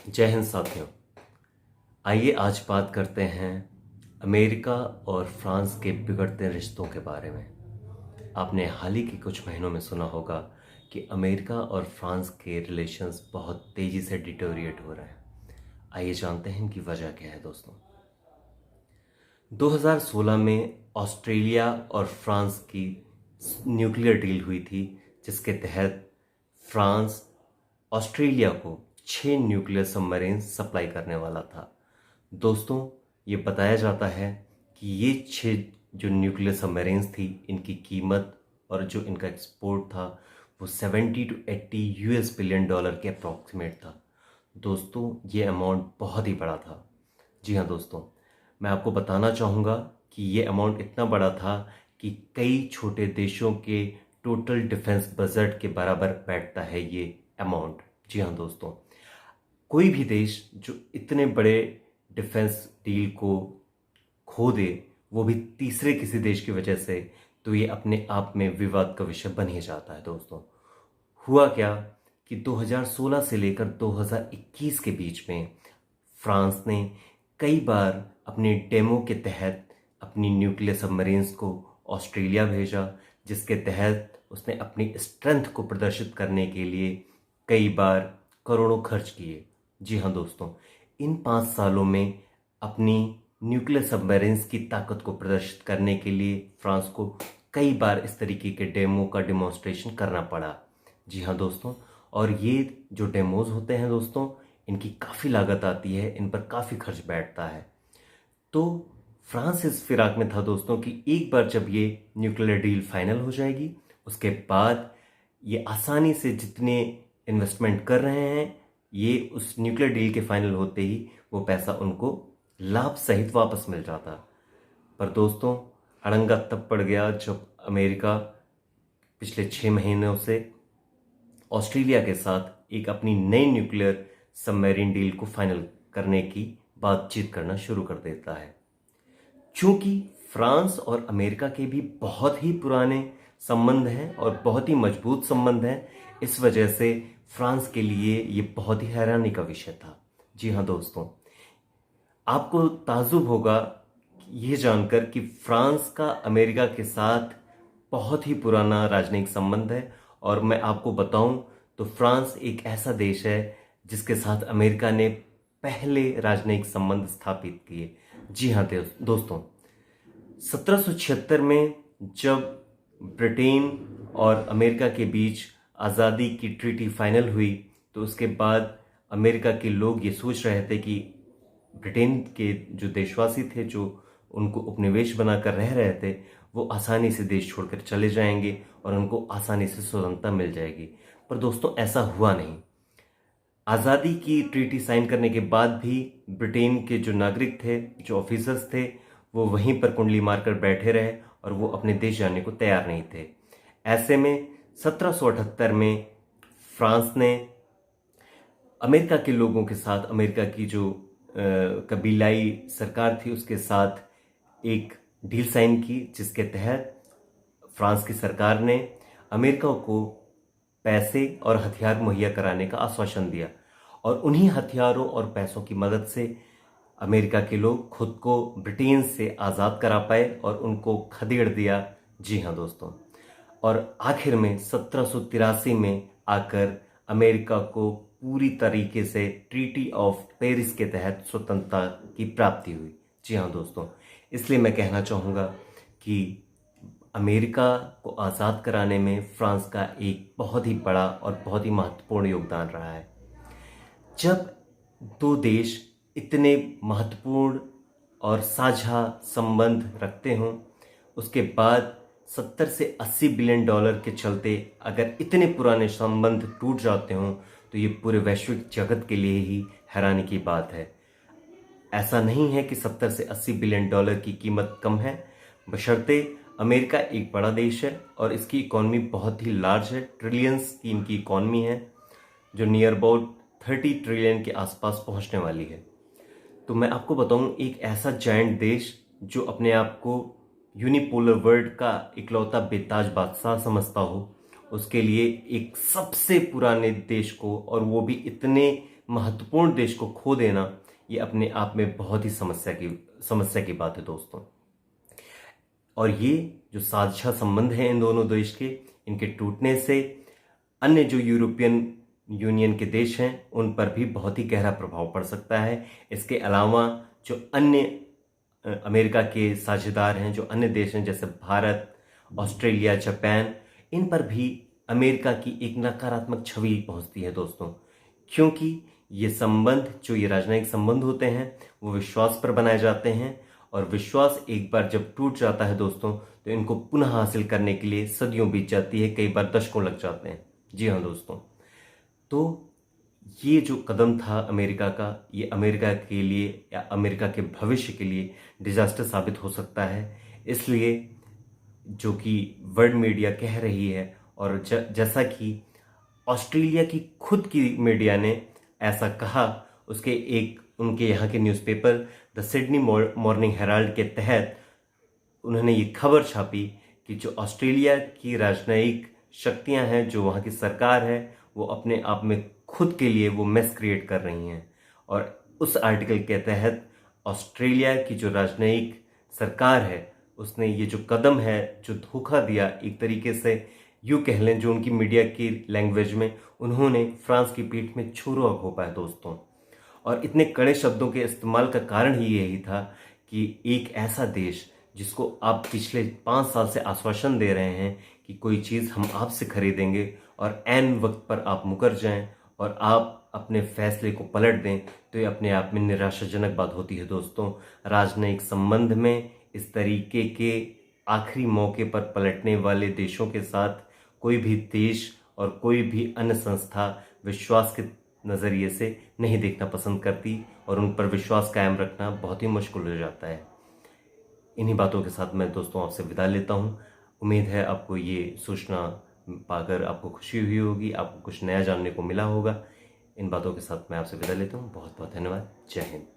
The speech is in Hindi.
जय हिंद साथियों। आइए आज बात करते हैं अमेरिका और फ्रांस के बिगड़ते रिश्तों के बारे में। आपने हाल ही के कुछ महीनों में सुना होगा कि अमेरिका और फ्रांस के रिलेशंस बहुत तेज़ी से डिटोरिएट हो रहे हैं। आइए जानते हैं कि वजह क्या है दोस्तों। 2016 में ऑस्ट्रेलिया और फ्रांस की न्यूक्लियर डील हुई थी, जिसके तहत फ्रांस ऑस्ट्रेलिया को 6 न्यूक्लियर सबमरीन सप्लाई करने वाला था। दोस्तों, ये बताया जाता है कि ये 6 जो न्यूक्लियर सबमरीन्स थी, इनकी कीमत और जो इनका एक्सपोर्ट था वो 70 टू 80 यूएस बिलियन डॉलर के अप्रॉक्सीमेट था। दोस्तों, ये अमाउंट बहुत ही बड़ा था। जी हाँ दोस्तों, मैं आपको बताना चाहूँगा कि ये अमाउंट इतना बड़ा था कि कई छोटे देशों के टोटल डिफेंस बजट के बराबर बैठता है ये अमाउंट। जी हाँ दोस्तों, कोई भी देश जो इतने बड़े डिफेंस डील को खो दे, वो भी तीसरे किसी देश की वजह से, तो ये अपने आप में विवाद का विषय बन ही जाता है। दोस्तों, हुआ क्या कि 2016 से लेकर 2021 के बीच में फ्रांस ने कई बार अपने डेमो के तहत अपनी न्यूक्लियर सबमरीन्स को ऑस्ट्रेलिया भेजा, जिसके तहत उसने अपनी स्ट्रेंथ को प्रदर्शित करने के लिए कई बार करोड़ों खर्च किए। जी हाँ दोस्तों, इन 5 सालों में अपनी न्यूक्लियर सबमरीन्स की ताकत को प्रदर्शित करने के लिए फ्रांस को कई बार इस तरीके के डेमो का डिमॉन्स्ट्रेशन करना पड़ा। जी हाँ दोस्तों, और ये जो डेमोज होते हैं दोस्तों, इनकी काफ़ी लागत आती है, इन पर काफ़ी खर्च बैठता है। तो फ्रांस इस फिराक में था दोस्तों कि एक बार जब ये न्यूक्लियर डील फाइनल हो जाएगी, उसके बाद ये आसानी से जितने इन्वेस्टमेंट कर रहे हैं, ये उस न्यूक्लियर डील के फाइनल होते ही वो पैसा उनको लाभ सहित वापस मिल जाता। पर दोस्तों, अड़ंगा तब पड़ गया जब अमेरिका पिछले 6 महीनों से ऑस्ट्रेलिया के साथ एक अपनी नई न्यूक्लियर सबमरीन डील को फाइनल करने की बातचीत करना शुरू कर देता है। चूंकि फ्रांस और अमेरिका के भी बहुत ही पुराने संबंध हैं और बहुत ही मजबूत संबंध हैं, इस वजह से फ्रांस के लिए ये बहुत ही हैरानी का विषय था। जी हाँ दोस्तों, आपको ताज्जुब होगा ये जानकर कि फ्रांस का अमेरिका के साथ बहुत ही पुराना राजनयिक संबंध है। और मैं आपको बताऊं तो फ्रांस एक ऐसा देश है जिसके साथ अमेरिका ने पहले राजनयिक संबंध स्थापित किए। जी हाँ दोस्तों, 1776 में जब ब्रिटेन और अमेरिका के बीच आज़ादी की ट्रीटी फाइनल हुई, तो उसके बाद अमेरिका के लोग ये सोच रहे थे कि ब्रिटेन के जो देशवासी थे, जो उनको उपनिवेश बनाकर रह रहे थे, वो आसानी से देश छोड़कर चले जाएंगे और उनको आसानी से स्वतंत्रता मिल जाएगी। पर दोस्तों, ऐसा हुआ नहीं। आज़ादी की ट्रीटी साइन करने के बाद भी ब्रिटेन के जो नागरिक थे, जो ऑफिसर्स थे, वो वहीं पर कुंडली मारकर बैठे रहे और वो अपने देश जाने को तैयार नहीं थे। ऐसे में 1778 में फ्रांस ने अमेरिका के लोगों के साथ, अमेरिका की जो कबीलाई सरकार थी, उसके साथ एक डील साइन की, जिसके तहत फ्रांस की सरकार ने अमेरिका को पैसे और हथियार मुहैया कराने का आश्वासन दिया। और उन्हीं हथियारों और पैसों की मदद से अमेरिका के लोग खुद को ब्रिटेन से आज़ाद करा पाए और उनको खदेड़ दिया। जी हाँ दोस्तों, और आखिर में 1783 में आकर अमेरिका को पूरी तरीके से ट्रीटी ऑफ पेरिस के तहत स्वतंत्रता की प्राप्ति हुई। जी हाँ दोस्तों, इसलिए मैं कहना चाहूँगा कि अमेरिका को आज़ाद कराने में फ्रांस का एक बहुत ही बड़ा और बहुत ही महत्वपूर्ण योगदान रहा है। जब दो देश इतने महत्वपूर्ण और साझा संबंध रखते हों, उसके बाद 70 से 80 बिलियन डॉलर के चलते अगर इतने पुराने संबंध टूट जाते हों, तो ये पूरे वैश्विक जगत के लिए ही हैरानी की बात है। ऐसा नहीं है कि 70 से 80 बिलियन डॉलर की कीमत कम है, बशर्ते अमेरिका एक बड़ा देश है और इसकी इकॉनमी बहुत ही लार्ज है। ट्रिलियंस की इनकी इकॉनमी है, जो नियर अबाउट 30 ट्रिलियन के आसपास पहुंचने वाली है। तो मैं आपको बताऊं, एक ऐसा जायंट देश जो अपने आप को यूनिपोलर वर्ल्ड का इकलौता बेताज बादशाह समझता हो, उसके लिए एक सबसे पुराने देश को, और वो भी इतने महत्वपूर्ण देश को खो देना ये अपने आप में बहुत ही समस्या की बात है दोस्तों। और ये जो साझा संबंध हैं इन दोनों देश के, इनके टूटने से अन्य जो यूरोपियन यूनियन के देश हैं उन पर भी बहुत ही गहरा प्रभाव पड़ सकता है। इसके अलावा जो अन्य अमेरिका के साझेदार हैं, जो अन्य देश हैं जैसे भारत, ऑस्ट्रेलिया, जापान, इन पर भी अमेरिका की एक नकारात्मक छवि पहुंचती है दोस्तों, क्योंकि ये संबंध, जो ये राजनयिक संबंध होते हैं, वो विश्वास पर बनाए जाते हैं और विश्वास एक बार जब टूट जाता है दोस्तों तो इनको पुनः हासिल करने के लिए सदियों बीत जाती है, कई बार दशकों लग जाते हैं। जी हाँ दोस्तों, तो ये जो कदम था अमेरिका का, ये अमेरिका के लिए या अमेरिका के भविष्य के लिए डिजास्टर साबित हो सकता है। इसलिए जो कि वर्ल्ड मीडिया कह रही है और जैसा कि ऑस्ट्रेलिया की खुद की मीडिया ने ऐसा कहा, उनके यहाँ के newspaper the Sydney morning Herald के तहत उन्होंने ये खबर छापी कि जो ऑस्ट्रेलिया की राजनयिक शक्तियां हैं, जो वहाँ की सरकार है, वो अपने आप में खुद के लिए वो मेस क्रिएट कर रही हैं। और उस आर्टिकल के तहत ऑस्ट्रेलिया की जो राजनयिक सरकार है उसने ये जो कदम है, जो धोखा दिया, एक तरीके से यूँ कह लें, जो उनकी मीडिया की लैंग्वेज में, उन्होंने फ्रांस की पीठ में छुरा घोंपा है दोस्तों। और इतने कड़े शब्दों के इस्तेमाल का कारण ही यही था कि एक ऐसा देश जिसको आप पिछले 5 साल से आश्वासन दे रहे हैं कि कोई चीज़ हम आपसे खरीदेंगे और ऐन वक्त पर आप मुकर जाएं और आप अपने फैसले को पलट दें, तो ये अपने आप में निराशाजनक बात होती है दोस्तों। राजनयिक संबंध में इस तरीके के आखिरी मौके पर पलटने वाले देशों के साथ कोई भी देश और कोई भी अन्य संस्था विश्वास के नज़रिए से नहीं देखना पसंद करती और उन पर विश्वास कायम रखना बहुत ही मुश्किल हो जाता है। इन्हीं बातों के साथ मैं दोस्तों आपसे विदा लेता हूँ। उम्मीद है आपको ये सूचना पाकर आपको खुशी हुई होगी, आपको कुछ नया जानने को मिला होगा। इन बातों के साथ मैं आपसे विदा लेता हूँ। बहुत बहुत धन्यवाद। जय हिंद।